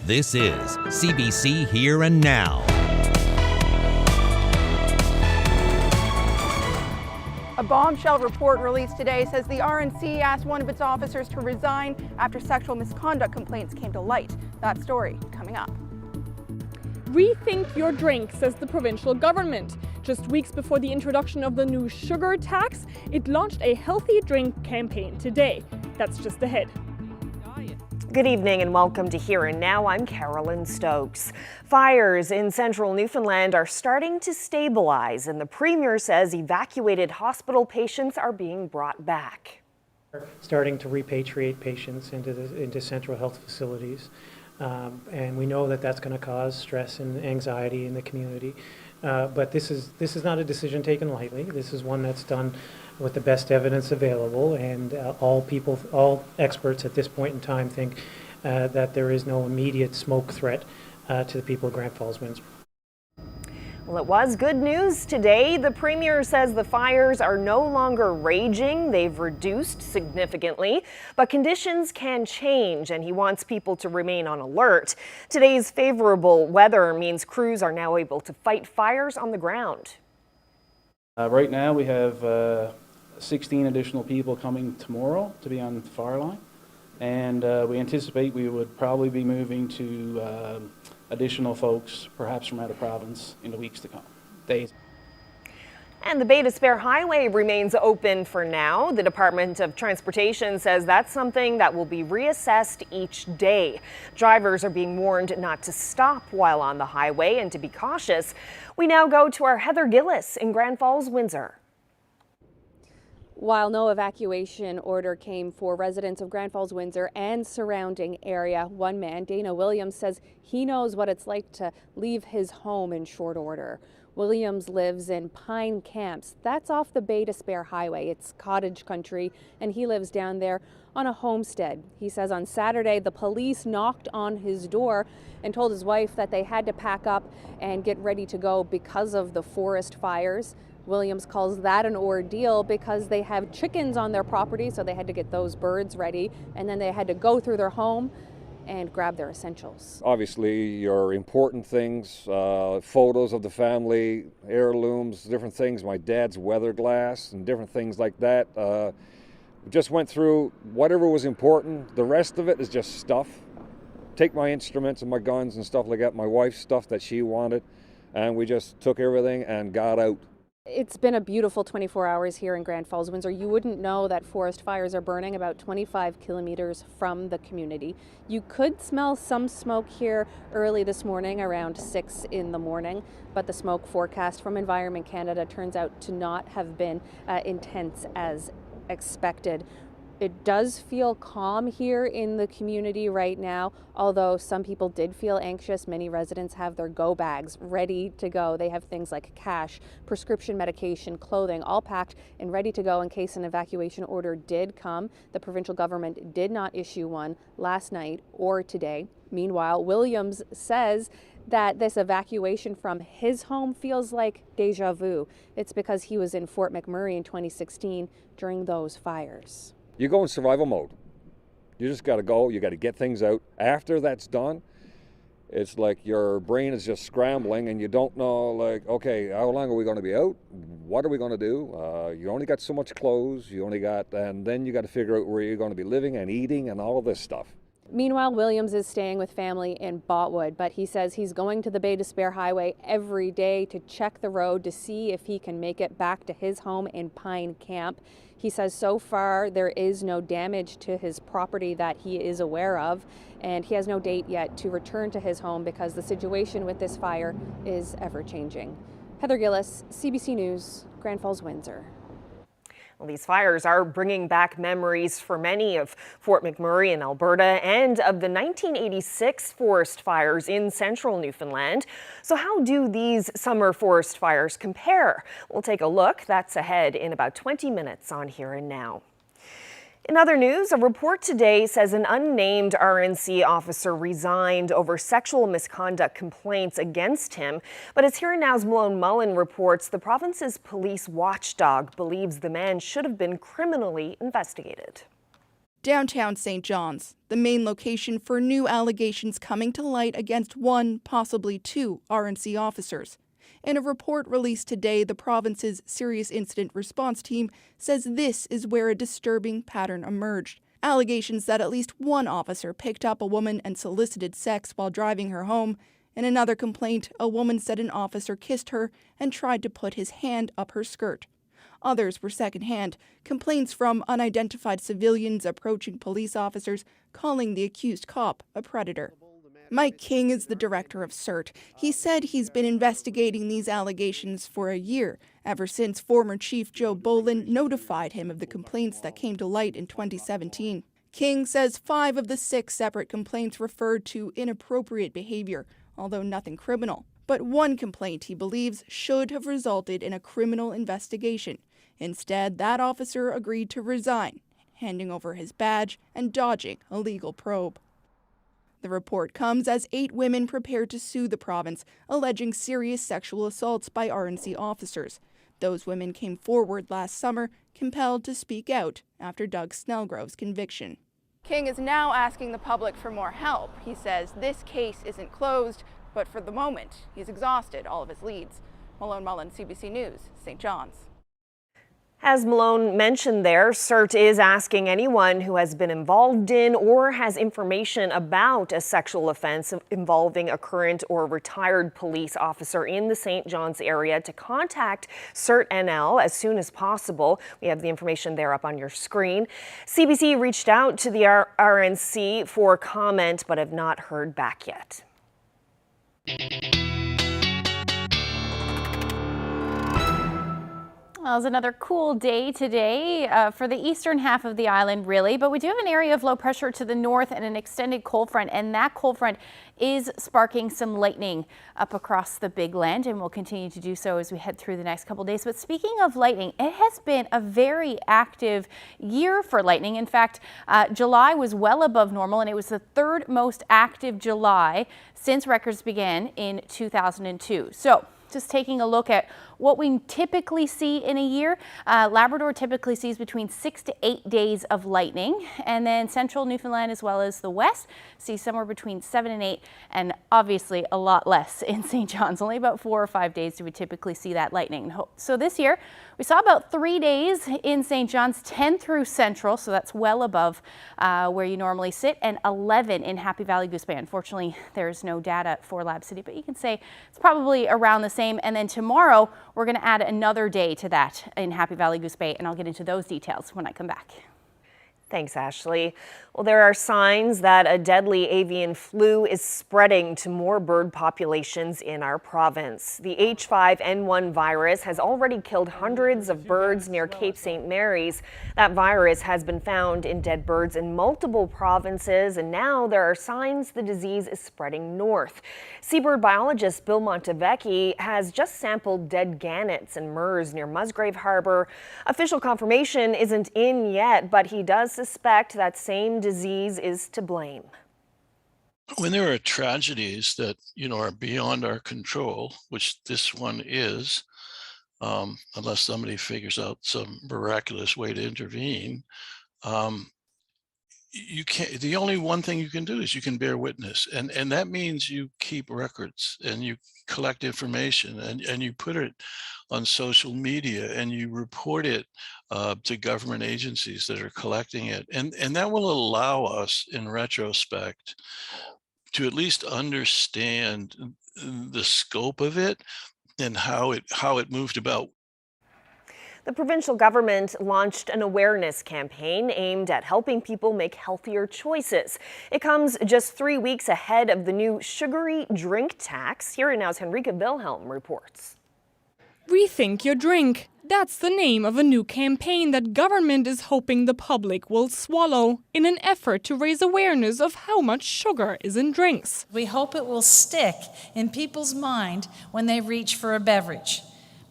This is CBC Here and Now. A bombshell report released today says the RNC asked one of its officers to resign after sexual misconduct complaints came to light. That story coming up. Rethink your drink, says the provincial government. Just weeks before the introduction of the new sugar tax, it launched a healthy drink campaign today. That's just ahead. Good evening and welcome to Here and Now. I'm Carolyn Stokes. Fires in central Newfoundland are starting to stabilize, and the Premier says evacuated hospital patients are being brought back. Starting to repatriate patients into central health facilities, and we know that that's going to cause stress and anxiety in the community. But this is not a decision taken lightly. This is one that's done with the best evidence available, and all experts at this point in time think that there is no immediate smoke threat to the people of Grand Falls, Windsor. Well, it was good news today. The Premier says the fires are no longer raging. They've reduced significantly, but conditions can change, and he wants people to remain on alert. Today's favorable weather means crews are now able to fight fires on the ground. Right now we have 16 additional people coming tomorrow to be on the fire line, and we anticipate we would probably be moving to additional folks, perhaps from out of province, in the weeks to come. Days. And the Bay to Spare Highway remains open for now. The Department of Transportation says that's something that will be reassessed each day. Drivers are being warned not to stop while on the highway and to be cautious. We now go to our Heather Gillis in Grand Falls, Windsor. While no evacuation order came for residents of Grand Falls, Windsor and surrounding area, one man, Dana Williams, says he knows what it's like to leave his home in short order. Williams lives in Pine Camps. That's off the Bay to Spare Highway. It's cottage country, and he lives down there on a homestead. He says on Saturday the police knocked on his door and told his wife that they had to pack up and get ready to go because of the forest fires. Williams calls that an ordeal because they have chickens on their property, so they had to get those birds ready, and then they had to go through their home and grab their essentials. Obviously, your important things, photos of the family, heirlooms, different things, my dad's weather glass and different things like that. We just went through whatever was important. The rest of it is just stuff. Take my instruments and my guns and stuff like that, my wife's stuff that she wanted, and we just took everything and got out. It's been a beautiful 24 hours here in Grand Falls, Windsor. You wouldn't know that forest fires are burning about 25 kilometers from the community. You could smell some smoke here early this morning around 6 in the morning, but the smoke forecast from Environment Canada turns out to not have been intense as expected. It does feel calm here in the community right now, although some people did feel anxious. Many residents have their go bags ready to go. They have things like cash, prescription medication, clothing, all packed and ready to go in case an evacuation order did come. The provincial government did not issue one last night or today. Meanwhile, Williams says that this evacuation from his home feels like deja vu. It's because he was in Fort McMurray in 2016 during those fires. You go in survival mode. You just got to go. You got to get things out. After that's done, it's like your brain is just scrambling and you don't know, like, okay, how long are we going to be out? What are we going to do? You only got so much clothes. And then you got to figure out where you're going to be living and eating and all this stuff. Meanwhile, Williams is staying with family in Botwood, but he says he's going to the Bay to Spare Highway every day to check the road to see if he can make it back to his home in Pine Camp. He says so far there is no damage to his property that he is aware of, and he has no date yet to return to his home because the situation with this fire is ever-changing. Heather Gillis, CBC News, Grand Falls, Windsor. Well, these fires are bringing back memories for many of Fort McMurray in Alberta and of the 1986 forest fires in central Newfoundland. So how do these summer forest fires compare? We'll take a look. That's ahead in about 20 minutes on Here and Now. In other news, a report today says an unnamed RNC officer resigned over sexual misconduct complaints against him. But as Here and Now's Malone Mullen reports, the province's police watchdog believes the man should have been criminally investigated. Downtown St. John's, the main location for new allegations coming to light against one, possibly two, RNC officers. In a report released today, the province's Serious Incident Response Team says this is where a disturbing pattern emerged. Allegations that at least one officer picked up a woman and solicited sex while driving her home. In another complaint, a woman said an officer kissed her and tried to put his hand up her skirt. Others were secondhand, complaints from unidentified civilians approaching police officers, calling the accused cop a predator. Mike King is the director of CERT. He said he's been investigating these allegations for a year, ever since former Chief Joe Bolin notified him of the complaints that came to light in 2017. King says 5 of the 6 separate complaints referred to inappropriate behavior, although nothing criminal. But one complaint he believes should have resulted in a criminal investigation. Instead, that officer agreed to resign, handing over his badge and dodging a legal probe. The report comes as 8 women prepare to sue the province, alleging serious sexual assaults by RNC officers. Those women came forward last summer, compelled to speak out after Doug Snellgrove's conviction. King is now asking the public for more help. He says this case isn't closed, but for the moment, he's exhausted all of his leads. Malone Mullen, CBC News, St. John's. As Malone mentioned there, CERT is asking anyone who has been involved in or has information about a sexual offense involving a current or retired police officer in the St. John's area to contact CERT NL as soon as possible. We have the information there up on your screen. CBC reached out to the RNC for comment but have not heard back yet. Well, it's another cool day today for the eastern half of the island, really, but we do have an area of low pressure to the north and an extended cold front, and that cold front is sparking some lightning up across the big land and will continue to do so as we head through the next couple days. But speaking of lightning, it has been a very active year for lightning. In fact, July was well above normal, and it was the 3rd most active July since records began in 2002. So just taking a look at what we typically see in a year, Labrador typically sees between 6 to 8 days of lightning, and then central Newfoundland as well as the west see somewhere between 7 and 8, and obviously a lot less in St. John's. Only about 4 or 5 days do we typically see that lightning. So this year we saw about 3 days in St. John's, 10 through central, so that's well above where you normally sit, and 11 in Happy Valley Goose Bay. Unfortunately, there's no data for Lab City, but you can say it's probably around the same. And then tomorrow we're going to add another day to that in Happy Valley Goose Bay, and I'll get into those details when I come back. Thanks, Ashley. Well, there are signs that a deadly avian flu is spreading to more bird populations in our province. The H5N1 virus has already killed hundreds of birds near Cape St. Mary's. That virus has been found in dead birds in multiple provinces, and now there are signs the disease is spreading north. Seabird biologist Bill Montevecchi has just sampled dead gannets and murres near Musgrave Harbour. Official confirmation isn't in yet, but he does suspect that same disease is to blame. When there are tragedies that, are beyond our control, which this one is, unless somebody figures out some miraculous way to intervene, you can't. The only one thing you can do is you can bear witness, and that means you keep records and you collect information and you put it on social media and you report it to government agencies that are collecting it, and that will allow us, in retrospect, to at least understand the scope of it and how it moved about. The provincial government launched an awareness campaign aimed at helping people make healthier choices. It comes just 3 weeks ahead of the new sugary drink tax. Here and Now's Henrika Wilhelm reports. Rethink your drink. That's the name of a new campaign that government is hoping the public will swallow in an effort to raise awareness of how much sugar is in drinks. We hope it will stick in people's mind when they reach for a beverage.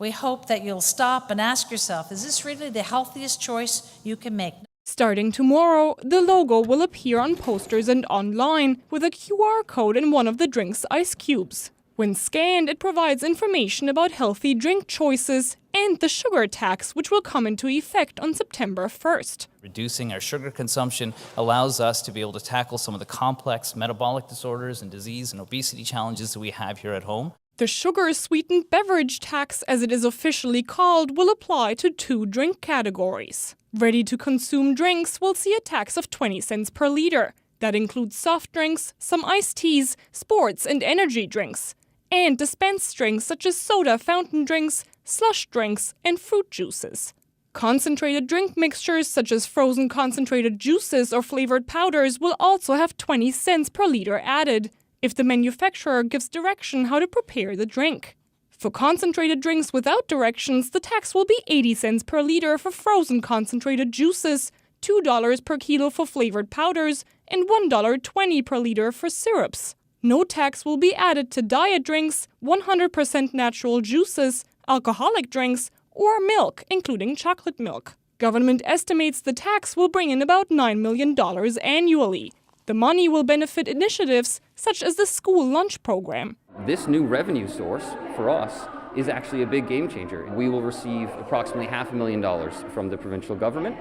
We hope that you'll stop and ask yourself, is this really the healthiest choice you can make? Starting tomorrow, the logo will appear on posters and online with a QR code in one of the drink's ice cubes. When scanned, it provides information about healthy drink choices and the sugar tax, which will come into effect on September 1st. Reducing our sugar consumption allows us to be able to tackle some of the complex metabolic disorders and disease and obesity challenges that we have here at home. The sugar-sweetened beverage tax, as it is officially called, will apply to 2 drink categories. Ready-to-consume drinks will see a tax of 20 cents per liter. That includes soft drinks, some iced teas, sports and energy drinks, and dispensed drinks such as soda, fountain drinks, slush drinks, and fruit juices. Concentrated drink mixtures such as frozen concentrated juices or flavored powders will also have 20 cents per liter added, if the manufacturer gives direction how to prepare the drink. For concentrated drinks without directions, the tax will be 80 cents per liter for frozen concentrated juices, $2 per kilo for flavored powders, and $1.20 per liter for syrups. No tax will be added to diet drinks, 100% natural juices, alcoholic drinks, or milk, including chocolate milk. Government estimates the tax will bring in about $9 million annually. The money will benefit initiatives such as the school lunch program. This new revenue source for us is actually a big game changer. We will receive approximately $500,000 from the provincial government.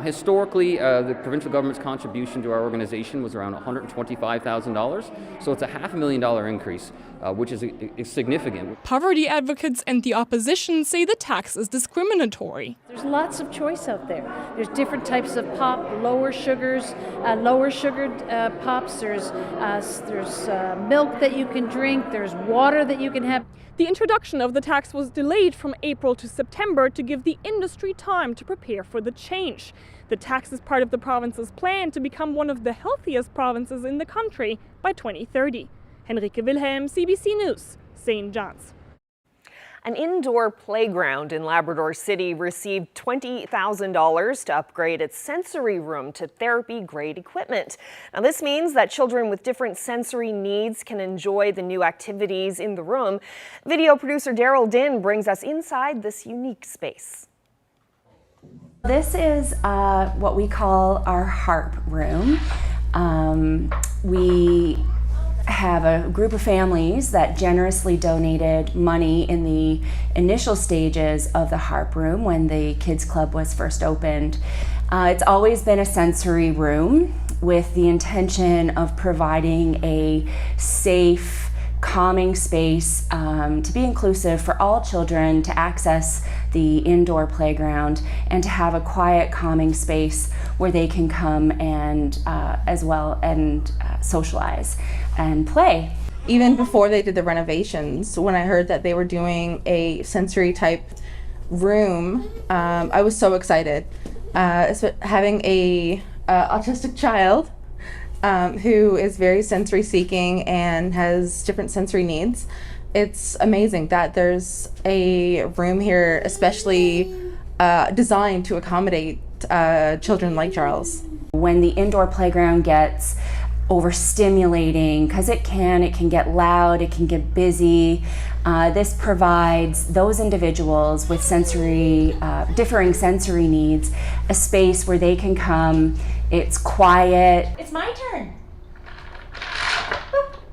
Historically, the provincial government's contribution to our organization was around $125,000, so it's a $500,000 increase, which is significant. Poverty advocates and the opposition say the tax is discriminatory. There's lots of choice out there. There's different types of pop, lower sugars, lower sugared pops. There's milk that you can drink. There's water that you can have. The introduction of the tax was delayed from April to September to give the industry time to prepare for the change. The tax is part of the province's plan to become one of the healthiest provinces in the country by 2030. Henrike Wilhelm, CBC News, St. John's. An indoor playground in Labrador City received $20,000 to upgrade its sensory room to therapy-grade equipment. Now, this means that children with different sensory needs can enjoy the new activities in the room. Video producer Daryl Din brings us inside this unique space. This is what we call our harp room. We have a group of families that generously donated money in the initial stages of the harp room when the kids club was first opened. It's always been a sensory room with the intention of providing a safe, calming space to be inclusive for all children to access the indoor playground and to have a quiet, calming space where they can come and socialize and play. Even before they did the renovations, when I heard that they were doing a sensory type room, I was so excited. Having a autistic child who is very sensory seeking and has different sensory needs, it's amazing that there's a room here especially designed to accommodate children like Charles. When the indoor playground gets overstimulating, because it can get loud, it can get busy. This provides those individuals with differing sensory needs a space where they can come. It's quiet. It's my turn.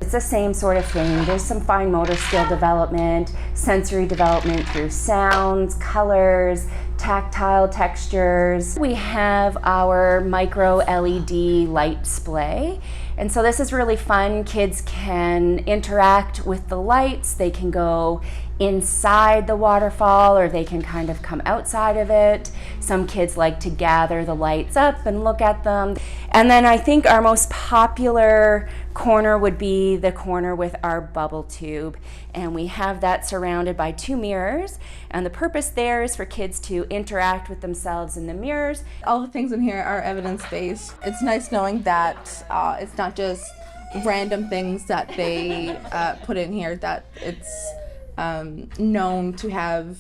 It's the same sort of thing. There's some fine motor skill development, sensory development through sounds, colors, tactile textures. We have our micro LED light display. And so this is really fun. Kids can interact with the lights. They can go inside the waterfall or they can kind of come outside of it. Some kids like to gather the lights up and look at them. And then I think our most popular corner would be the corner with our bubble tube. And we have that surrounded by 2 mirrors. And the purpose there is for kids to interact with themselves in the mirrors. All the things in here are evidence-based. It's nice knowing that it's not just random things that they put in here, that it's known to have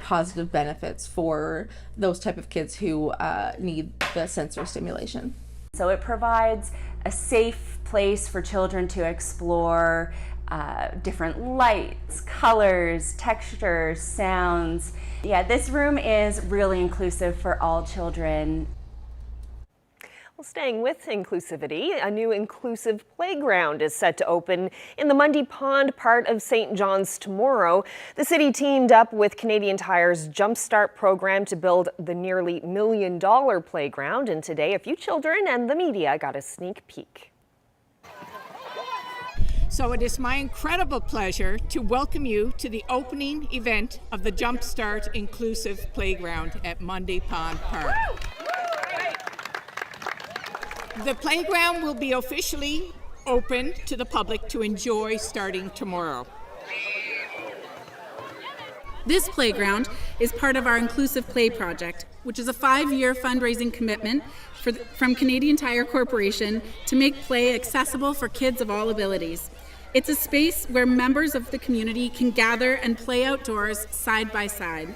positive benefits for those type of kids who need the sensory stimulation. So it provides a safe place for children to explore different lights, colors, textures, sounds. Yeah, this room is really inclusive for all children. Well, staying with inclusivity, a new inclusive playground is set to open in the Mundy Pond part of St. John's tomorrow. The city teamed up with Canadian Tire's Jumpstart program to build the nearly $1 million playground, and today a few children and the media got a sneak peek. So it is my incredible pleasure to welcome you to the opening event of the Jumpstart Inclusive Playground at Mundy Pond Park. The playground will be officially open to the public to enjoy starting tomorrow. This playground is part of our Inclusive Play project, which is a 5-year fundraising commitment from Canadian Tire Corporation to make play accessible for kids of all abilities. It's a space where members of the community can gather and play outdoors side by side.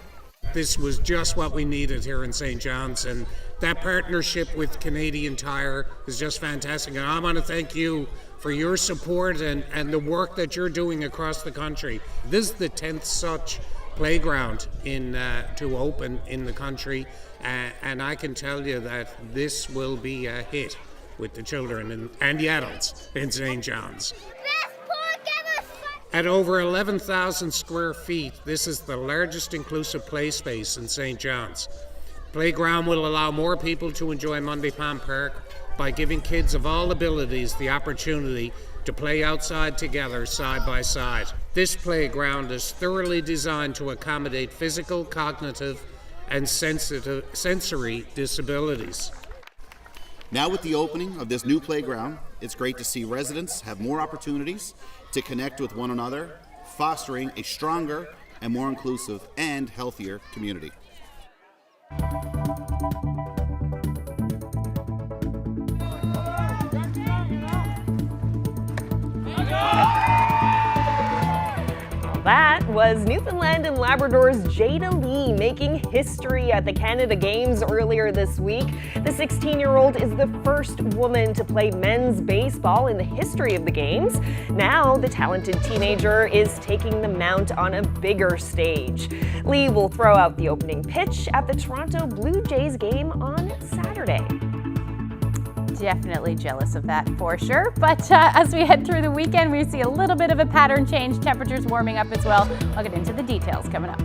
This was just what we needed here in St. John's, and that partnership with Canadian Tire is just fantastic. And I want to thank you for your support and the work that you're doing across the country. This is the 10th such playground to open in the country, and I can tell you that this will be a hit with the children and the adults in St. John's. At over 11,000 square feet, this is the largest inclusive play space in St. John's. Playground will allow more people to enjoy Mundy Pond Park by giving kids of all abilities the opportunity to play outside together side by side. This playground is thoroughly designed to accommodate physical, cognitive, and sensory disabilities. Now with the opening of this new playground, it's great to see residents have more opportunities to connect with one another, fostering a stronger and more inclusive and healthier community. That was Newfoundland and Labrador's Jada Lee making history at the Canada Games earlier this week. The 16-year-old is the first woman to play men's baseball in the history of the games. Now, the talented teenager is taking the mount on a bigger stage. Lee will throw out the opening pitch at the Toronto Blue Jays game on Saturday. Definitely jealous of that for sure. But as we head through the weekend, we see a little bit of a pattern change. Temperatures warming up as well. I'll get into the details coming up.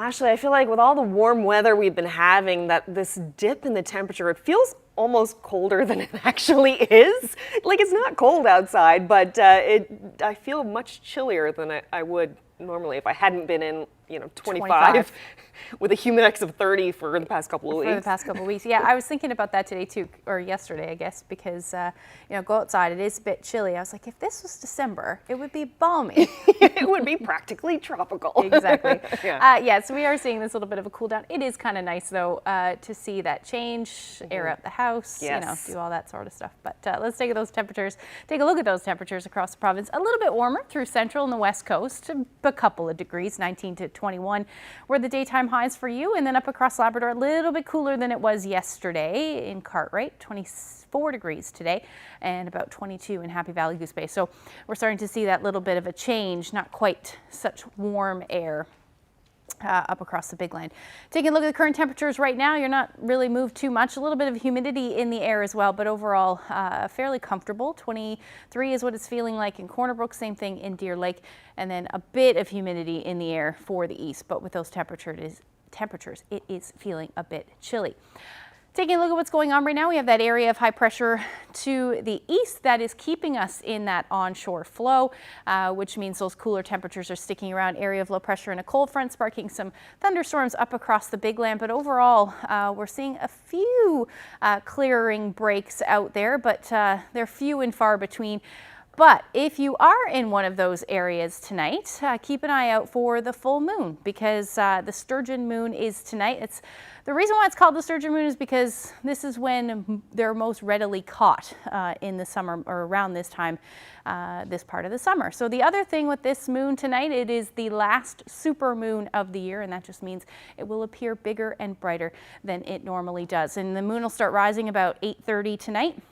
Ashley, I feel like with all the warm weather we've been having, that this dip in the temperature, it feels almost colder than it actually is. Like, it's not cold outside, but I feel much chillier than I would normally if I hadn't been in, 25 with a humidex of 30 for the past couple of weeks. For the past couple of weeks. Yeah, I was thinking about that today too, or yesterday, I guess, because, go outside, it is a bit chilly. I was like, if this was December, it would be balmy. It would be practically tropical. Exactly. Yeah. So we are seeing this little bit of a cool down. It is kind of nice, though, to see that change, air out the house, Yes. do all that sort of stuff. But let's take a look at those temperatures across the province. A little bit warmer through central and the west coast, a couple of degrees, 19 to 21 were the daytime highs for you, and then up across Labrador, a little bit cooler than it was yesterday in Cartwright, 24 degrees today, and about 22 in Happy Valley Goose Bay. So we're starting to see that little bit of a change, not quite such warm air up across the big land. Taking a look at the current temperatures right now, you're not really moved too much. A little bit of humidity in the air as well, but overall fairly comfortable. 23 is what it's feeling like in Corner Brook, same thing in Deer Lake, and then a bit of humidity in the air for the east, but with those temperatures, it is feeling a bit chilly. Taking a look at what's going on right now, we have that area of high pressure to the east that is keeping us in that onshore flow, which means those cooler temperatures are sticking around. Area of low pressure and a cold front sparking some thunderstorms up across the big land. But overall, we're seeing a few clearing breaks out there, but they're few and far between. But if you are in one of those areas tonight, keep an eye out for the full moon, because the sturgeon moon is tonight. The reason why it's called the sturgeon moon is because this is when they're most readily caught in the summer, or around this time, this part of the summer. So the other thing with this moon tonight, it is the last super moon of the year, and that just means it will appear bigger and brighter than it normally does. And the moon will start rising about 8:30 tonight.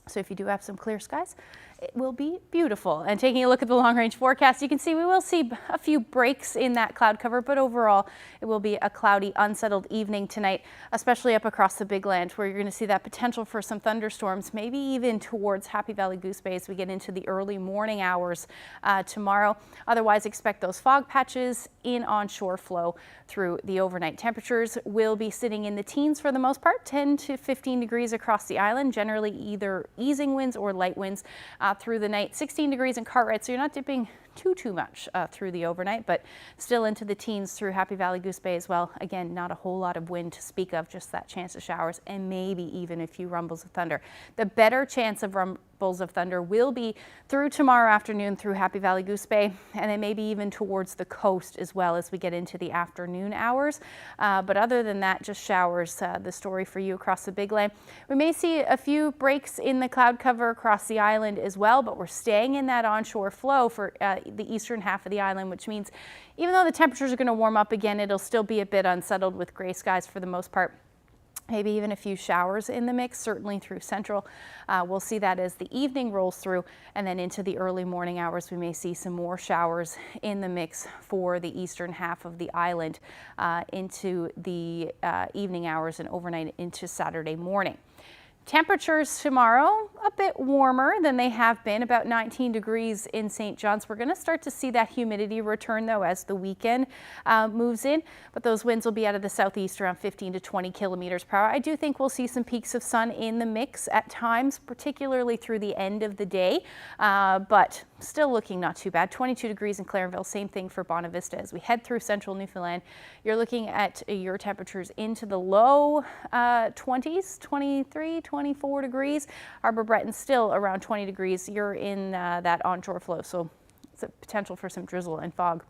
So if you do have some clear skies, it will be beautiful. And taking a look at the long-range forecast, you can see we will see a few breaks in that cloud cover, but overall it will be a cloudy, unsettled evening tonight, especially up across the big land, where you're going to see that potential for some thunderstorms, maybe even towards Happy Valley Goose Bay as we get into the early morning hours tomorrow. Otherwise, expect those fog patches in onshore flow through the overnight. Temperatures will be sitting in the teens for the most part, 10 to 15 degrees across the island, generally either easing winds or light winds through the night. 16 degrees in Cartwright, so you're not dipping too much through the overnight, but still into the teens through Happy Valley Goose Bay as well. Again, not a whole lot of wind to speak of, just that chance of showers and maybe even a few rumbles of thunder. The better chance of rumbles of thunder will be through tomorrow afternoon through Happy Valley Goose Bay, and then maybe even towards the coast as well as we get into the afternoon hours. But other than that, just showers, the story for you across the big land. We may see a few breaks in the cloud cover across the island as well, but we're staying in that onshore flow for the eastern half of the island, which means even though the temperatures are going to warm up again, it'll still be a bit unsettled with gray skies for the most part. Maybe even a few showers in the mix, certainly through central. We'll see that as the evening rolls through, and then into the early morning hours, we may see some more showers in the mix for the eastern half of the island into the evening hours and overnight into Saturday morning. Temperatures tomorrow, a bit warmer than they have been, about 19 degrees in St. John's. We're going to start to see that humidity return, though, as the weekend moves in, but those winds will be out of the southeast around 15 to 20 kilometers per hour. I do think we'll see some peaks of sun in the mix at times, particularly through the end of the day, but still looking not too bad. 22 degrees in Clarenville, same thing for Bonavista. As we head through central Newfoundland, you're looking at your temperatures into the low 20s, 23, 24 degrees. Harbour Breton still around 20 degrees. You're in that onshore flow, so it's a potential for some drizzle and fog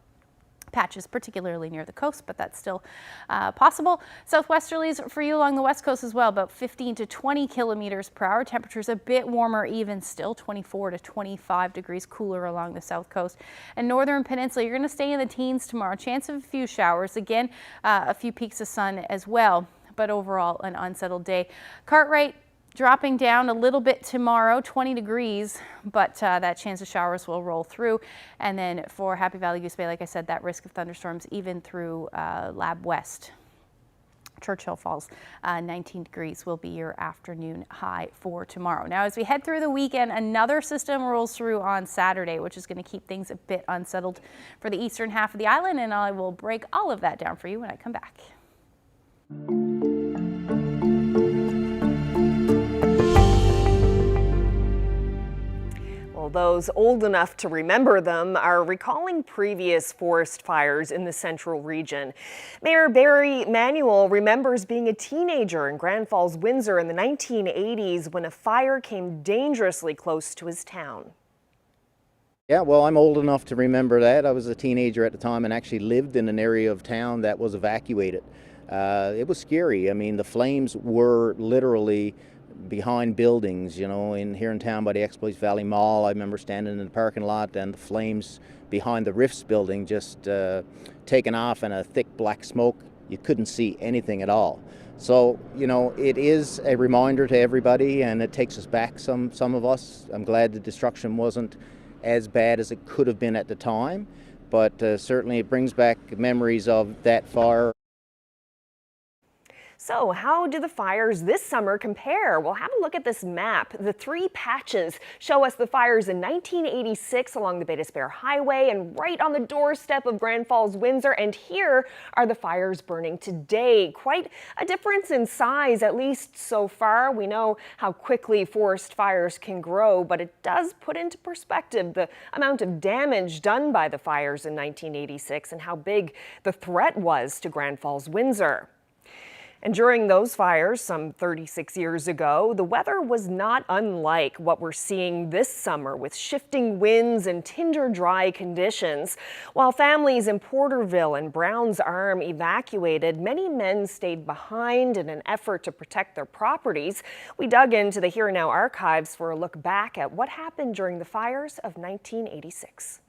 patches, particularly near the coast, but that's still possible. Southwesterlies for you along the west coast as well, about 15 to 20 kilometers per hour. Temperatures a bit warmer even still, 24 to 25 degrees cooler along the south coast. And northern peninsula, you're going to stay in the teens tomorrow. Chance of a few showers. Again, a few peaks of sun as well, but overall an unsettled day. Cartwright dropping down a little bit tomorrow, 20 degrees, but that chance of showers will roll through. And then for Happy Valley Goose Bay, like I said, that risk of thunderstorms even through Lab West Churchill Falls. 19 degrees will be your afternoon high for tomorrow. Now, as we head through the weekend, another system rolls through on Saturday, which is going to keep things a bit unsettled for the eastern half of the island, and I will break all of that down for you when I come back. Well, those old enough to remember them are recalling previous forest fires in the central region. Mayor Barry Manuel remembers being a teenager in Grand Falls, Windsor in the 1980s when a fire came dangerously close to his town. Yeah, well, I'm old enough to remember that. I was a teenager at the time and actually lived in an area of town that was evacuated. It was scary. I mean, the flames were literally behind buildings, you know, here in town by the Exploits Valley Mall. I remember standing in the parking lot and the flames behind the Rifts building just taking off in a thick black smoke. You couldn't see anything at all. So, you know, it is a reminder to everybody, and it takes us back, some of us. I'm glad the destruction wasn't as bad as it could have been at the time, but certainly it brings back memories of that fire. So how do the fires this summer compare? Well, have a look at this map. The three patches show us the fires in 1986 along the Bay d'Espoir Highway and right on the doorstep of Grand Falls, Windsor. And here are the fires burning today. Quite a difference in size, at least so far. We know how quickly forest fires can grow, but it does put into perspective the amount of damage done by the fires in 1986 and how big the threat was to Grand Falls, Windsor. And during those fires, some 36 years ago, the weather was not unlike what we're seeing this summer with shifting winds and tinder-dry conditions. While families in Porterville and Browns Arm evacuated, many men stayed behind in an effort to protect their properties. We dug into the Here and Now archives for a look back at what happened during the fires of 1986.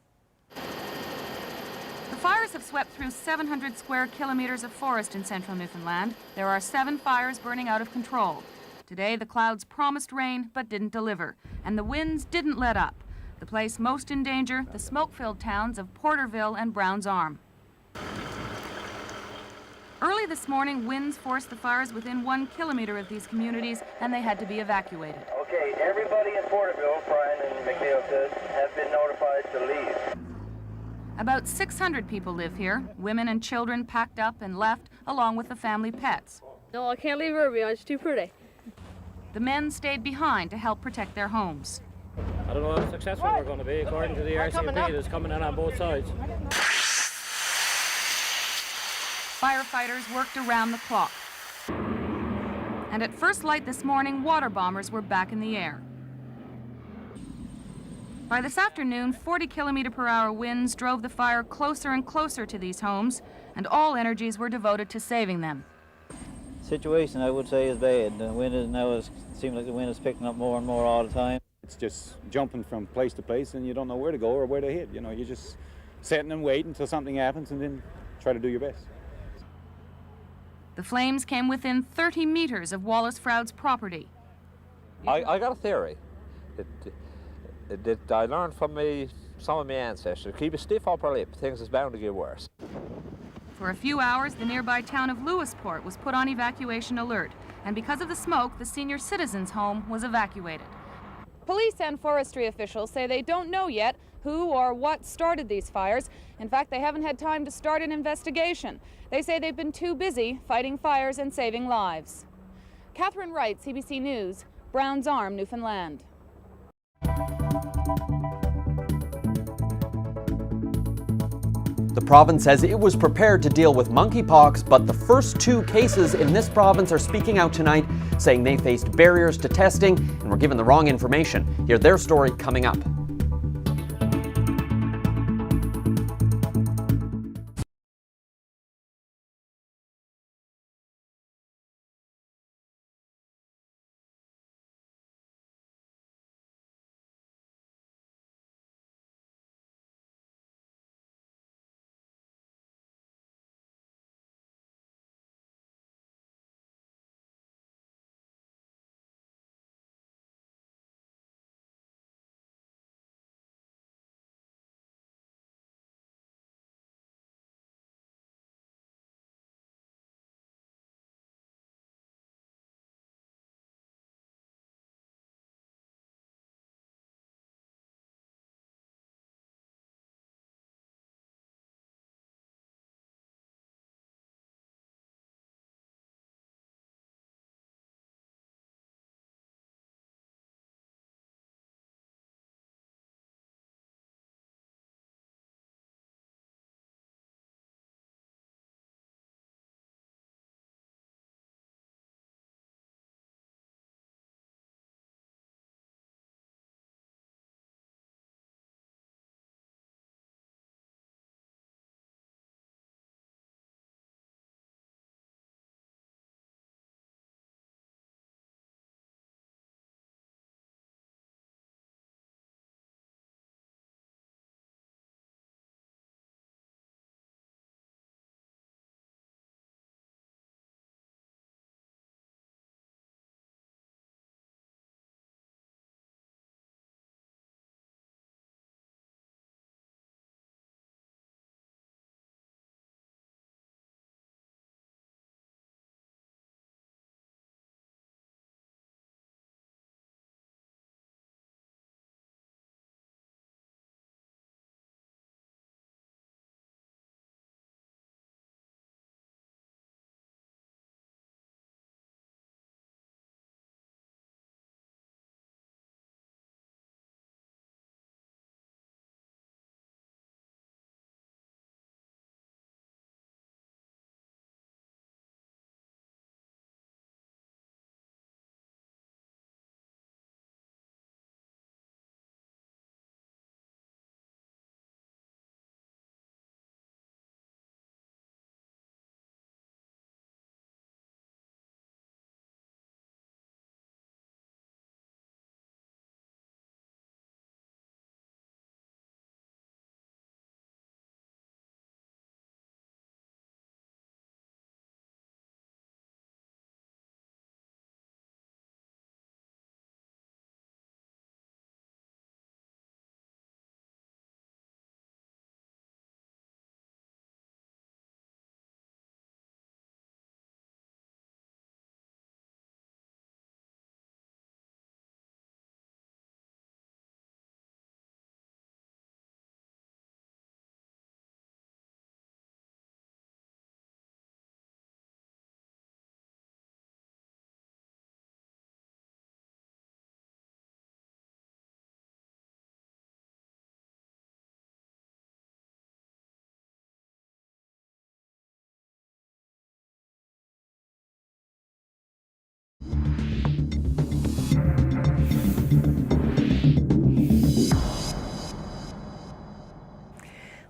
The fires have swept through 700 square kilometers of forest in central Newfoundland. There are 7 fires burning out of control. Today, the clouds promised rain but didn't deliver, and the winds didn't let up. The place most in danger, the smoke-filled towns of Porterville and Browns Arm. Early this morning, winds forced the fires within 1 kilometer of these communities, and they had to be evacuated. Okay, everybody in Porterville, Brian and McNeil said, have been notified to leave. About 600 people live here. Women and children packed up and left, along with the family pets. No, I can't leave her behind. It's too pretty. The men stayed behind to help protect their homes. I don't know how successful we're going to be, according to the RCMP that's coming in on both sides. Firefighters worked around the clock. And at first light this morning, water bombers were back in the air. By this afternoon, 40-kilometer-per-hour winds drove the fire closer and closer to these homes, and all energies were devoted to saving them. Situation, I would say, is bad. The wind is now, it seems like the wind is picking up more and more all the time. It's just jumping from place to place, and you don't know where to go or where to hit. You know, you're just sitting and waiting until something happens, and then try to do your best. The flames came within 30 meters of Wallace Froude's property. I got a theory. That I learned from some of my ancestors. Keep a stiff upper lip, things is bound to get worse. For a few hours, the nearby town of Lewisport was put on evacuation alert, and because of the smoke, the senior citizens' home was evacuated. Police and forestry officials say they don't know yet who or what started these fires. In fact, they haven't had time to start an investigation. They say they've been too busy fighting fires and saving lives. Catherine Wright, CBC News, Browns Arm, Newfoundland. The province says it was prepared to deal with monkeypox, but the first 2 cases in this province are speaking out tonight, saying they faced barriers to testing and were given the wrong information. Hear their story coming up.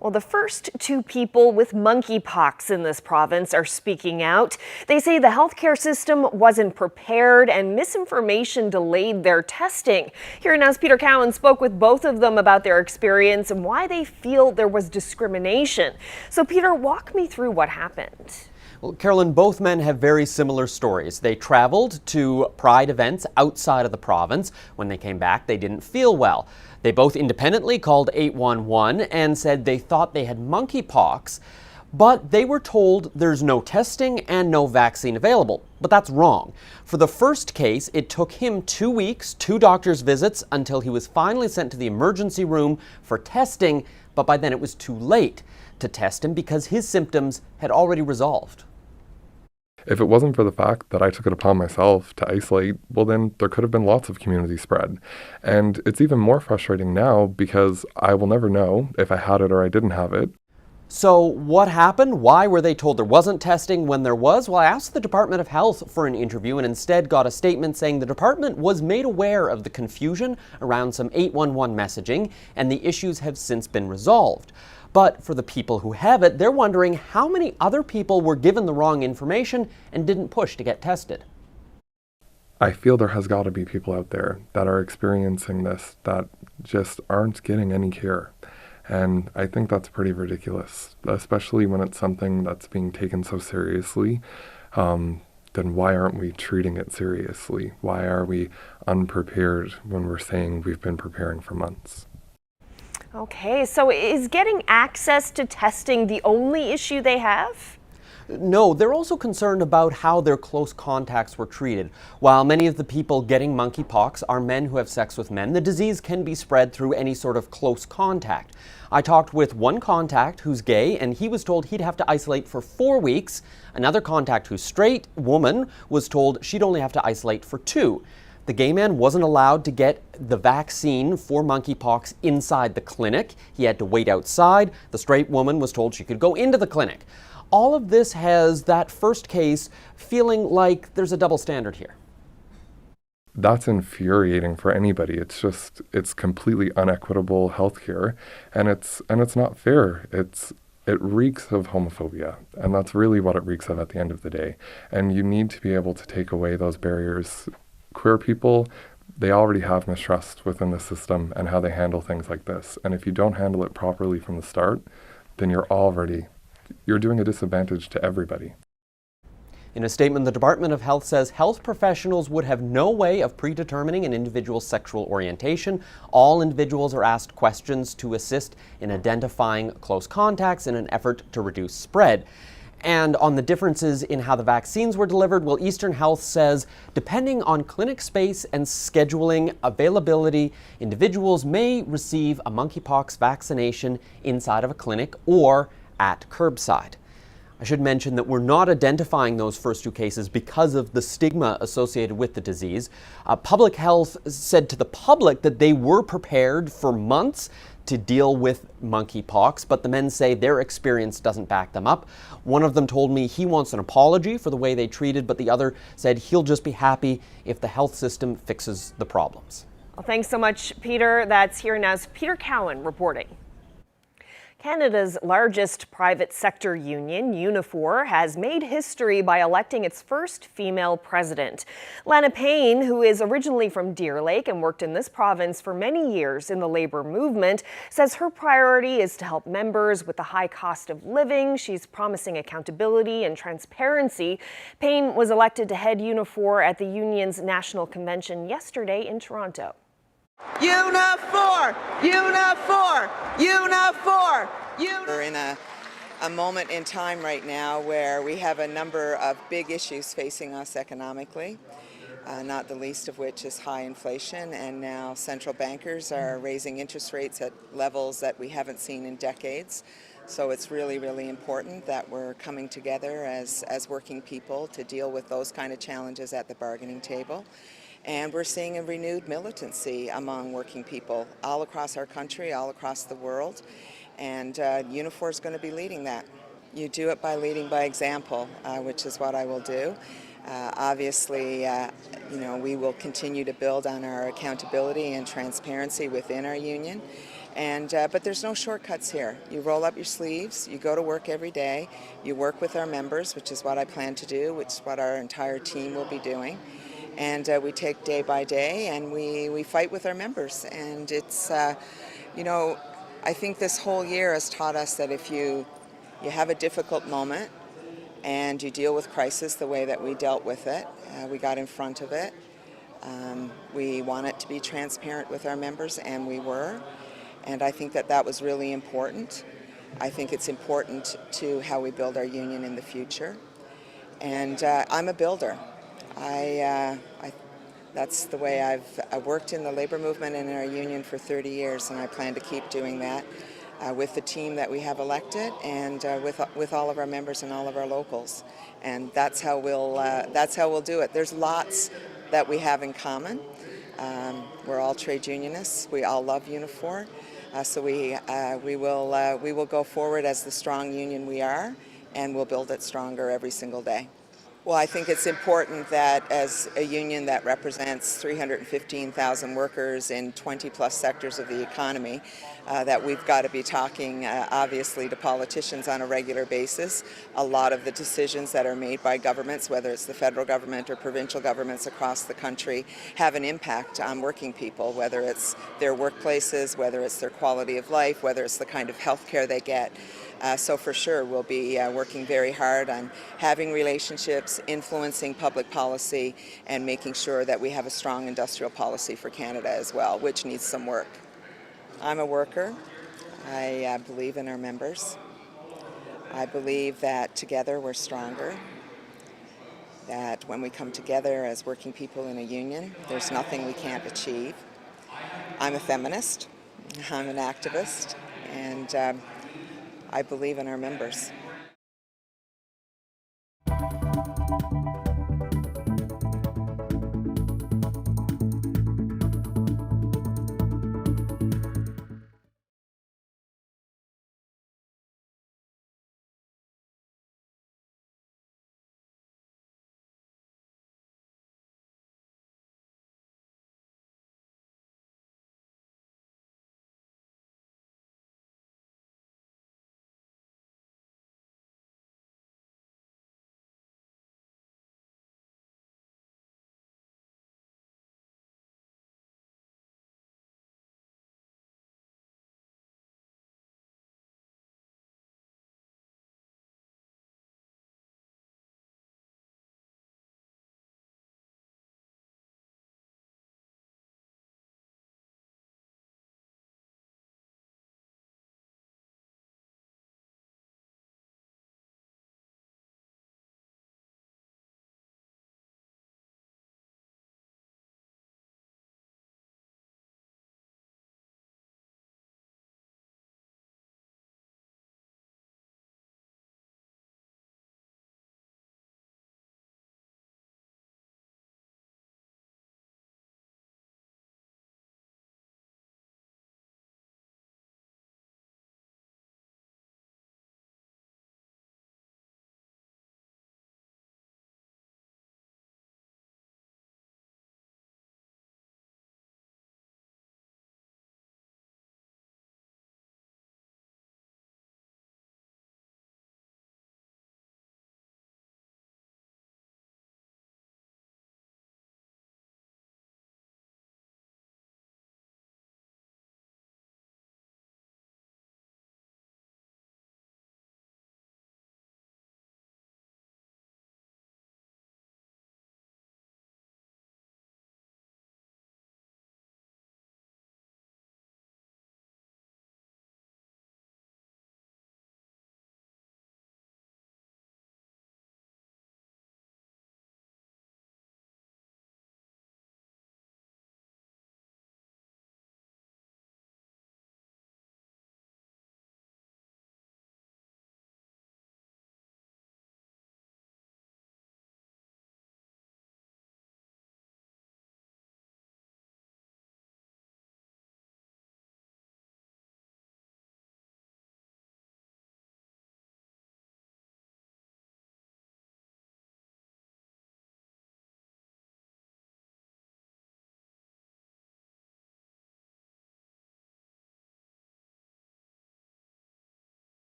Well, the first 2 people with monkeypox in this province are speaking out. They say the healthcare system wasn't prepared and misinformation delayed their testing. Here Now's Peter Cowan spoke with both of them about their experience and why they feel there was discrimination. So Peter, walk me through what happened. Well, Carolyn, both men have very similar stories. They traveled to pride events outside of the province. When they came back, they didn't feel well. They both independently called 811 and said they thought they had monkeypox, but they were told there's no testing and no vaccine available. But that's wrong. For the first case, it took him 2 weeks, 2 doctor's visits, until he was finally sent to the emergency room for testing, but by then it was too late to test him because his symptoms had already resolved. If it wasn't for the fact that I took it upon myself to isolate, well then there could have been lots of community spread. And it's even more frustrating now because I will never know if I had it or I didn't have it. So what happened? Why were they told there wasn't testing when there was? Well, I asked the Department of Health for an interview and instead got a statement saying the department was made aware of the confusion around some 811 messaging and the issues have since been resolved. But for the people who have it, they're wondering how many other people were given the wrong information and didn't push to get tested. I feel there has got to be people out there that are experiencing this that just aren't getting any care. And I think that's pretty ridiculous, especially when it's something that's being taken so seriously. Then why aren't we treating it seriously? Why are we unprepared when we're saying we've been preparing for months? Okay, so is getting access to testing the only issue they have? No, they're also concerned about how their close contacts were treated. While many of the people getting monkeypox are men who have sex with men, the disease can be spread through any sort of close contact. I talked with one contact who's gay, and he was told he'd have to isolate for 4 weeks. Another contact who's straight, woman, was told she'd only have to isolate for 2. The gay man wasn't allowed to get the vaccine for monkeypox inside the clinic. He had to wait outside. The straight woman was told she could go into the clinic. All of this has that first case feeling like there's a double standard here. That's infuriating for anybody. It's completely unequitable healthcare, and it's not fair. It reeks of homophobia, and that's really what it reeks of at the end of the day. And you need to be able to take away those barriers. Queer people, they already have mistrust within the system and how they handle things like this. And if you don't handle it properly from the start, then you're doing a disadvantage to everybody. In a statement, the Department of Health says health professionals would have no way of predetermining an individual's sexual orientation. All individuals are asked questions to assist in identifying close contacts in an effort to reduce spread. And on the differences in how the vaccines were delivered, well, Eastern Health says, depending on clinic space and scheduling availability, individuals may receive a monkeypox vaccination inside of a clinic or at curbside. I should mention that we're not identifying those first 2 cases because of the stigma associated with the disease. Public Health said to the public that they were prepared for months to deal with monkeypox, but the men say their experience doesn't back them up. One of them told me he wants an apology for the way they treated, but the other said he'll just be happy if the health system fixes the problems. Well, thanks so much, Peter. That's Here Now's Peter Cowan reporting. Canada's largest private sector union, Unifor, has made history by electing its first female president. Lana Payne, who is originally from Deer Lake and worked in this province for many years in the labor movement, says her priority is to help members with the high cost of living. She's promising accountability and transparency. Payne was elected to head Unifor at the union's national convention yesterday in Toronto. Unifor! Unifor! Unifor! We're in a moment in time right now where we have a number of big issues facing us economically, not the least of which is high inflation, and now central bankers are raising interest rates at levels that we haven't seen in decades. So it's really, really important that we're coming together as working people to deal with those kind of challenges at the bargaining table. And we're seeing a renewed militancy among working people all across our country, all across the world. And Unifor is going to be leading that. You do it by leading by example, which is what I will do. Obviously, we will continue to build on our accountability and transparency within our union. But there's no shortcuts here. You roll up your sleeves, you go to work every day, you work with our members, which is what I plan to do, which is what our entire team will be doing. And we take day by day and we fight with our members. And it's, you know, I think this whole year has taught us that if you have a difficult moment and you deal with crisis the way that we dealt with it, we got in front of it. We want it to be transparent with our members, and we were. And I think that was really important. I think it's important to how we build our union in the future. And I'm a builder. That's the way I've worked in the labor movement and in our union for 30 years, and I plan to keep doing that with the team that we have elected and with all of our members and all of our locals. And that's how we'll do it. There's lots that we have in common. We're all trade unionists. We all love Unifor. So we will go forward as the strong union we are, and we'll build it stronger every single day. Well, I think it's important that as a union that represents 315,000 workers in 20-plus sectors of the economy, that we've got to be talking, obviously, to politicians on a regular basis. A lot of the decisions that are made by governments, whether it's the federal government or provincial governments across the country, have an impact on working people, whether it's their workplaces, whether it's their quality of life, whether it's the kind of health care they get. So for sure, we'll be working very hard on having relationships, influencing public policy, and making sure that we have a strong industrial policy for Canada as well, which needs some work. I'm a worker. I believe in our members. I believe that together we're stronger, that when we come together as working people in a union, there's nothing we can't achieve. I'm a feminist. I'm an activist. And I believe in our members.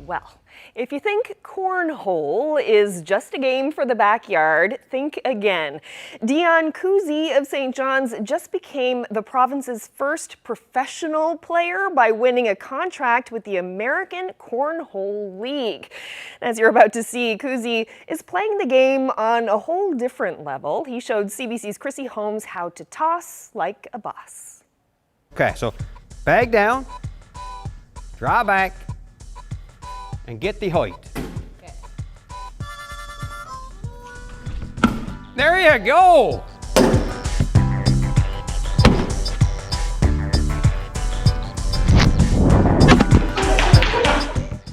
Well, if you think cornhole is just a game for the backyard, think again. Dion Kuzi of St. John's just became the province's first professional player by winning a contract with the American Cornhole League. As you're about to see, Kuzi is playing the game on a whole different level. He showed CBC's Chrissy Holmes how to toss like a boss. Okay, so bag down, draw back, and get the height. Okay. There you go!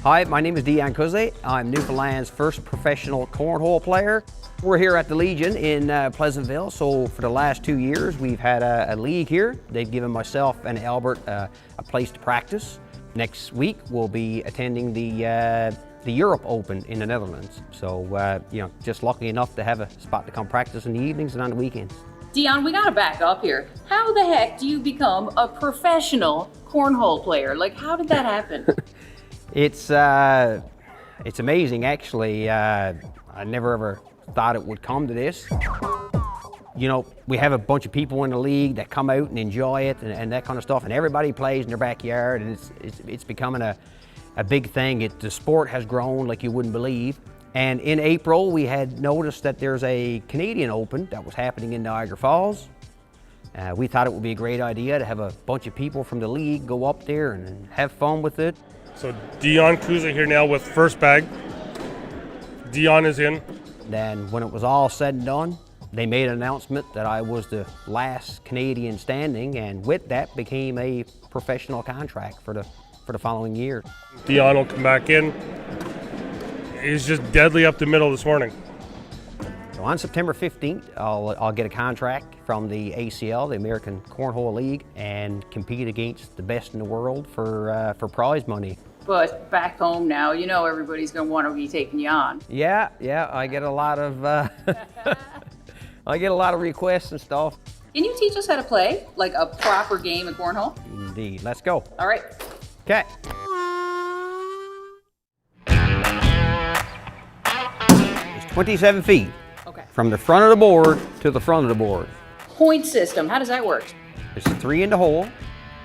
Hi, my name is Dion Kuzi. I'm Newfoundland's first professional cornhole player. We're here at the Legion in Pleasantville, so for the last 2 years we've had a league here. They've given myself and Albert a place to practice. Next week we'll be attending the Europe Open in the Netherlands. So, you know, just lucky enough to have a spot to come practice in the evenings and on the weekends. Dion, we gotta back up here. How the heck do you become a professional cornhole player? Like, how did that happen? It's amazing, actually. I never ever thought it would come to this. You know, we have a bunch of people in the league that come out and enjoy it and that kind of stuff, and everybody plays in their backyard, and it's becoming a big thing. The sport has grown like you wouldn't believe. And in April, we had noticed that there's a Canadian Open that was happening in Niagara Falls. We thought it would be a great idea to have a bunch of people from the league go up there and have fun with it. So Dion Kuzi here now with first bag. Dion is in. Then when it was all said and done, they made an announcement that I was the last Canadian standing, and with that became a professional contract for the following year. Dion will come back in. He's just deadly up the middle this morning. So on September 15th, I'll get a contract from the ACL, the American Cornhole League, and compete against the best in the world for prize money. But back home now, you know everybody's gonna want to be taking you on. Yeah, I get a lot of I get a lot of requests and stuff. Can you teach us how to play like a proper game of cornhole? Indeed, let's go. All right. Okay. It's 27 feet. Okay. From the front of the board to the front of the board. Point system, how does that work? There's 3 in the hole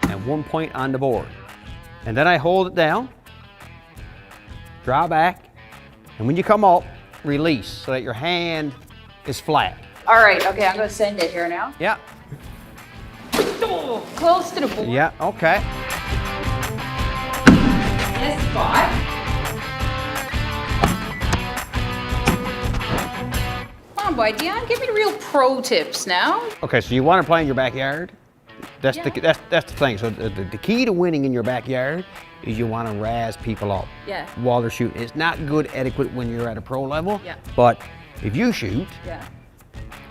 and 1 point on the board. And then I hold it down, draw back, and when you come up, release so that your hand is flat. All right, okay, I'm gonna send it here now. Yeah. Oh, close to the board. Yeah, okay. Yes, spot. Come on, boy, Dion, give me the real pro tips now. Okay, so you want to play in your backyard? That's Yeah. the thing. So the key to winning in your backyard is you want to razz people up Yeah. while they're shooting. It's not good etiquette when you're at a pro level, Yeah. but if you shoot, Yeah.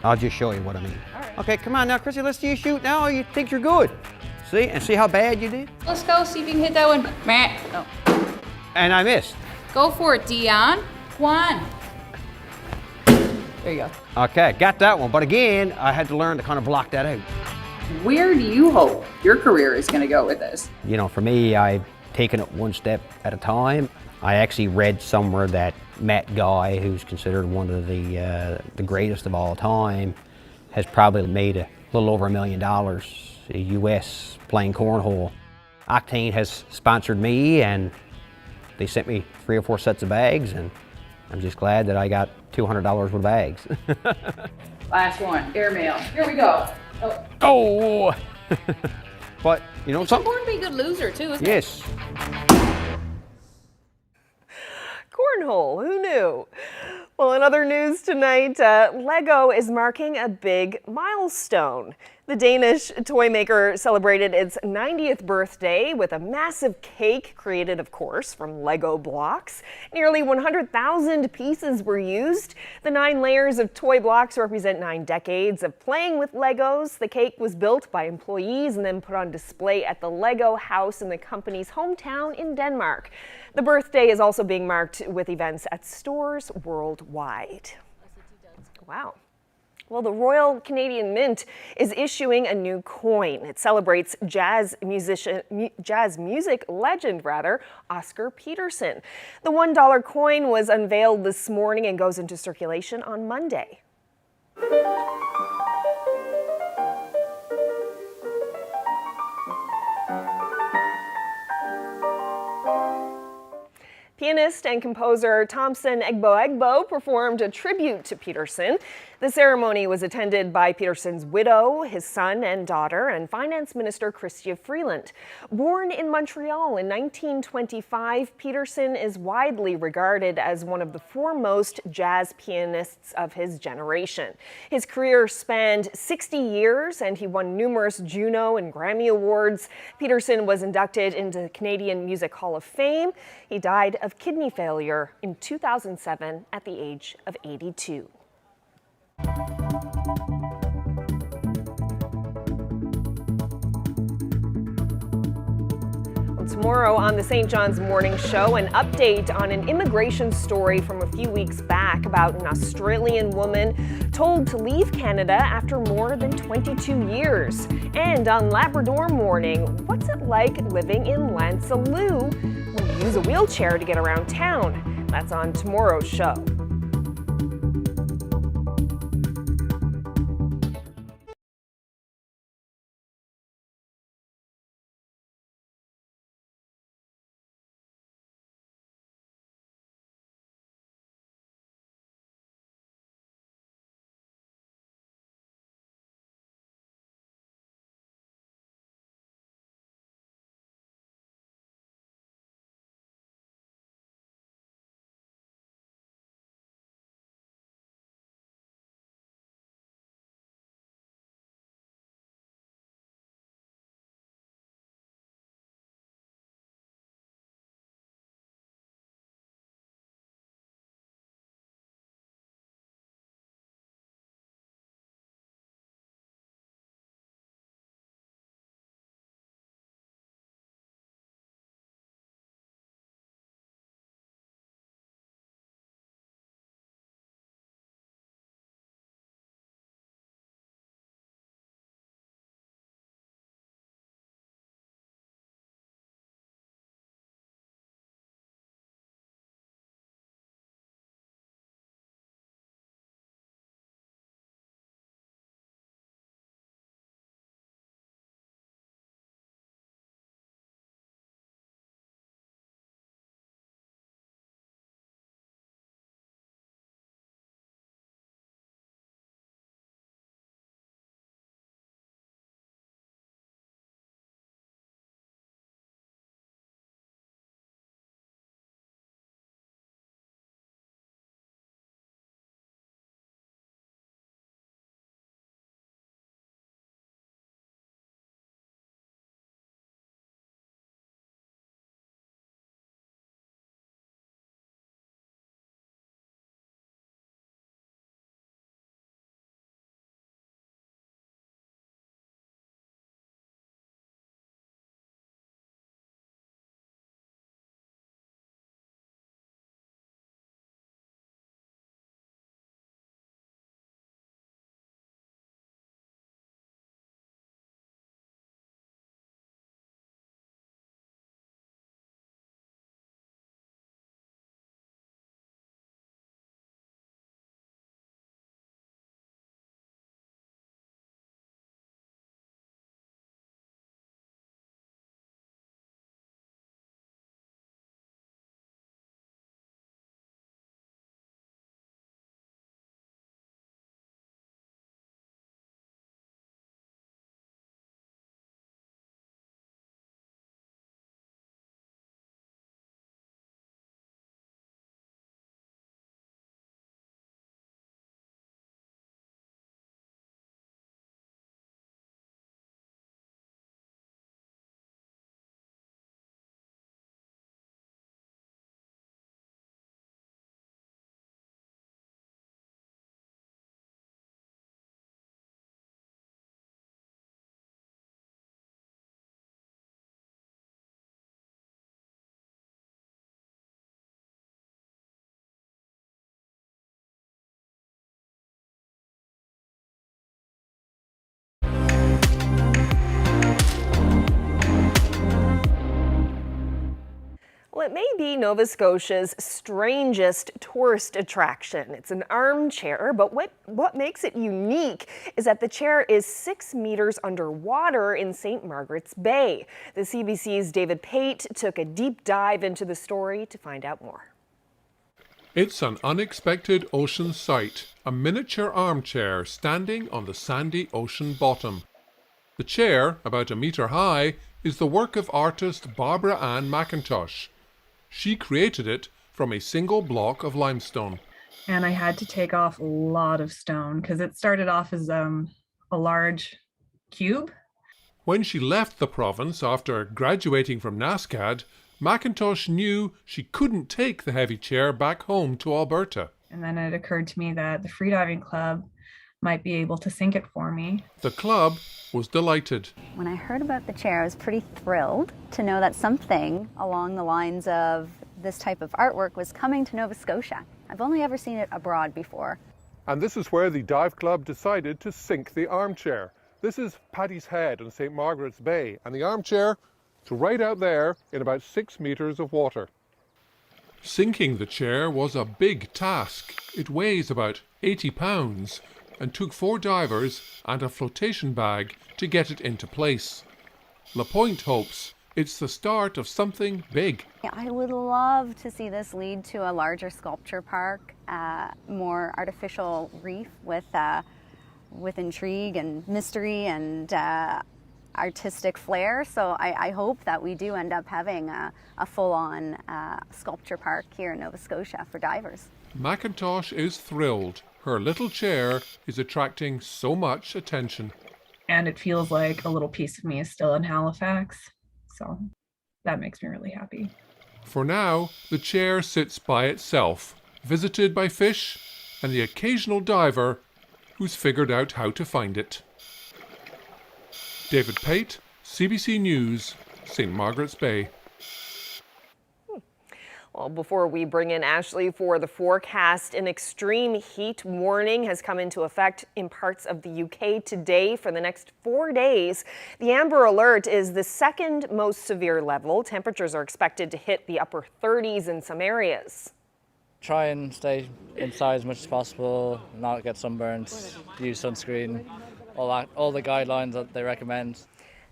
I'll just show you what I mean. All right. Okay, come on now, Chrissy, let's see you shoot now. You think you're good. See, and see how bad you did? Let's go, see if you can hit that one. Meh. No. And I missed. Go for it, Dion. One. There you go. Okay, got that one. But again, I had to learn to kind of block that out. Where do you hope your career is going to go with this? You know, for me, I've taken it one step at a time. I actually read somewhere that Matt Guy, who's considered one of the greatest of all time, has probably made a little over $1 million US playing cornhole. Octane has sponsored me, and they sent me 3 or 4 sets of bags, and I'm just glad that I got $200 worth of bags. Last one, airmail. Here we go. Oh! But, you know something? Born to be a good loser, too, isn't Yes. Cornhole, who knew? Well, in other news tonight, Lego is marking a big milestone. The Danish toy maker celebrated its 90th birthday with a massive cake created, of course, from Lego blocks. Nearly 100,000 pieces were used. The 9 layers of toy blocks represent 9 decades of playing with Legos. The cake was built by employees and then put on display at the Lego house in the company's hometown in Denmark. The birthday is also being marked with events at stores worldwide. Wow. Well, the Royal Canadian Mint is issuing a new coin. It celebrates jazz music legend, Oscar Peterson. The $1 coin was unveiled this morning and goes into circulation on Monday. Pianist and composer Thompson Egbo performed a tribute to Peterson. The ceremony was attended by Peterson's widow, his son and daughter, and Finance Minister Chrystia Freeland. Born in Montreal in 1925, Peterson is widely regarded as one of the foremost jazz pianists of his generation. His career spanned 60 years, and he won numerous Juno and Grammy Awards. Peterson was inducted into the Canadian Music Hall of Fame. He died of kidney failure in 2007 at the age of 82. Tomorrow on the St. John's Morning Show, an update on an immigration story from a few weeks back about an Australian woman told to leave Canada after more than 22 years. And on Labrador Morning, what's it like living in Lansalou when you use a wheelchair to get around town? That's on tomorrow's show. it may be Nova Scotia's strangest tourist attraction. It's an armchair, but what makes it unique is that the chair is 6 meters underwater in St. Margaret's Bay. The CBC's David Pate took a deep dive into the story to find out more. It's an unexpected ocean sight, a miniature armchair standing on the sandy ocean bottom. The chair, about a metre high, is the work of artist Barbara Ann McIntosh. She created it from a single block of limestone. And I had to take off a lot of stone because it started off as a large cube. When she left the province after graduating from NASCAD, McIntosh knew she couldn't take the heavy chair back home to Alberta. And then it occurred to me that the freediving club might be able to sink it for me. The club was delighted. When I heard about the chair, I was pretty thrilled to know that something along the lines of this type of artwork was coming to Nova Scotia. I've only ever seen it abroad before. And this is where the dive club decided to sink the armchair. This is Paddy's Head on St. Margaret's Bay, and the armchair is right out there in about 6 meters of water. Sinking the chair was a big task. It weighs about 80 pounds and took 4 divers and a flotation bag to get it into place. Lapointe hopes it's the start of something big. I would love to see this lead to a larger sculpture park, more artificial reef with intrigue and mystery and artistic flair. So I hope that we do end up having a full-on sculpture park here in Nova Scotia for divers. McIntosh is thrilled. Her little chair is attracting so much attention. And it feels like a little piece of me is still in Halifax. So that makes me really happy. For now, the chair sits by itself, visited by fish and the occasional diver who's figured out how to find it. David Pate, CBC News, St. Margaret's Bay. Well, before we bring in Ashley for the forecast, an extreme heat warning has come into effect in parts of the UK today for the next 4 days. The Amber Alert is the second most severe level. Temperatures are expected to hit the upper 30s in some areas. Try and stay inside as much as possible, not get sunburned, use sunscreen, all the guidelines that they recommend.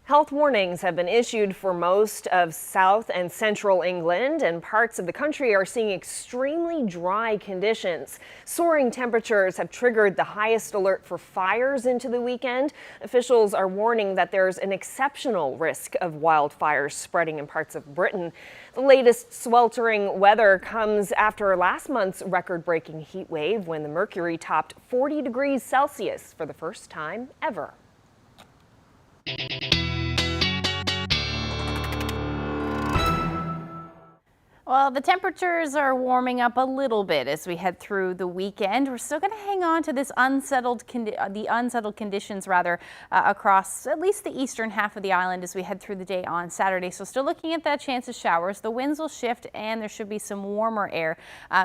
Health warnings have been issued for most of south and central England, and parts of the country are seeing extremely dry conditions. Soaring temperatures have triggered the highest alert for fires into the weekend. Officials are warning that there's an exceptional risk of wildfires spreading in parts of Britain. The latest sweltering weather comes after last month's record-breaking heat wave when the mercury topped 40 degrees Celsius for the first time ever. Well, the temperatures are warming up a little bit as we head through the weekend. We're still going to hang on to this unsettled conditions across at least the eastern half of the island as we head through the day on Saturday. So still looking at that chance of showers. The winds will shift and there should be some warmer air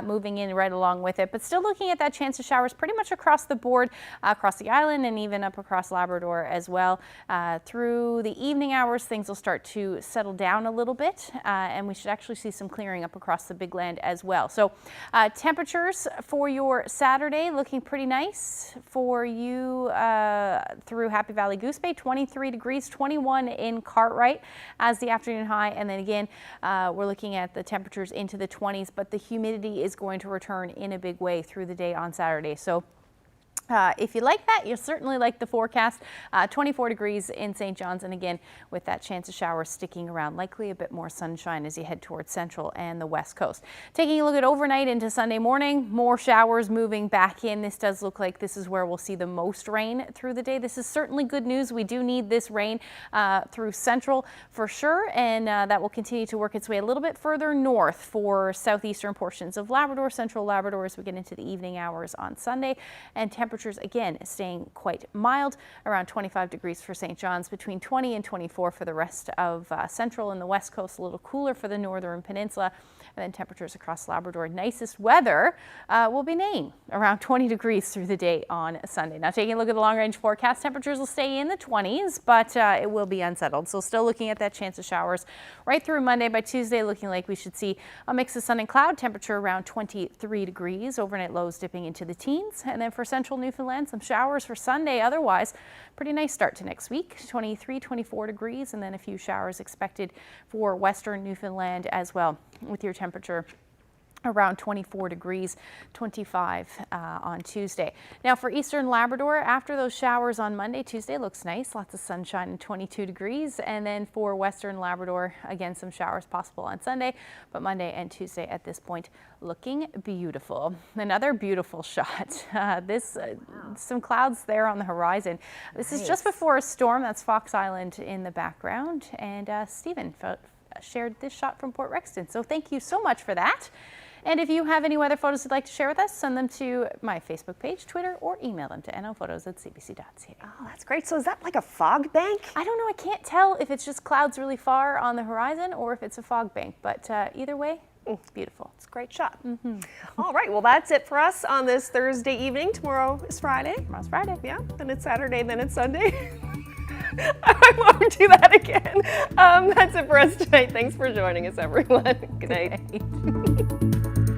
moving in right along with it. But still looking at that chance of showers pretty much across the board, across the island and even up across Labrador as well. Through the evening hours, things will start to settle down a little bit and we should actually see some clearing up across the big land as well. So temperatures for your Saturday looking pretty nice for you through Happy Valley Goose Bay, 23 degrees, 21 in Cartwright as the afternoon high. And then again, we're looking at the temperatures into the 20s, but the humidity is going to return in a big way through the day on Saturday. So if you like that, you'll certainly like the forecast. 24 degrees in St. John's, and again, with that chance of showers sticking around, likely a bit more sunshine as you head towards central and the west coast. Taking a look at overnight into Sunday morning, more showers moving back in. This does look like this is where we'll see the most rain through the day. This is certainly good news. We do need this rain through central for sure, and that will continue to work its way a little bit further north for southeastern portions of Labrador, central Labrador as we get into the evening hours on Sunday, and temperatures again staying quite mild, around 25 degrees for St. John's, between 20 and 24 for the rest of central and the west coast, a little cooler for the northern peninsula. And then temperatures across Labrador, nicest weather will be Nain, around 20 degrees through the day on Sunday. Now taking a look at the long-range forecast, temperatures will stay in the 20s, but it will be unsettled. So still looking at that chance of showers right through Monday. By Tuesday, looking like we should see a mix of sun and cloud, temperature around 23 degrees, overnight lows dipping into the teens. And then for central Newfoundland, some showers for Sunday. Otherwise, pretty nice start to next week, 23, 24 degrees, and then a few showers expected for western Newfoundland as well, with your temperature around 24 degrees, 25 on Tuesday. Now for eastern Labrador, after those showers on Monday, Tuesday looks nice, lots of sunshine and 22 degrees. And then for western Labrador, again, some showers possible on Sunday, but Monday and Tuesday at this point looking beautiful. Another beautiful shot. Some clouds there on the horizon. This is just before a storm. That's Fox Island in the background. And Stephen shared this shot from Port Rexton. So thank you so much for that. And if you have any weather photos you'd like to share with us, send them to my Facebook page, Twitter, or email them to nophotos@cbc.ca. Oh, that's great. So is that like a fog bank? I don't know. I can't tell if it's just clouds really far on the horizon or if it's a fog bank, but either way, it's beautiful. It's a great shot. All right, well, that's it for us on this Thursday evening. Tomorrow is Friday. Tomorrow's Friday. Yeah, then it's Saturday, then it's Sunday. I won't do that again. That's it for us tonight. Thanks for joining us, everyone. Good night.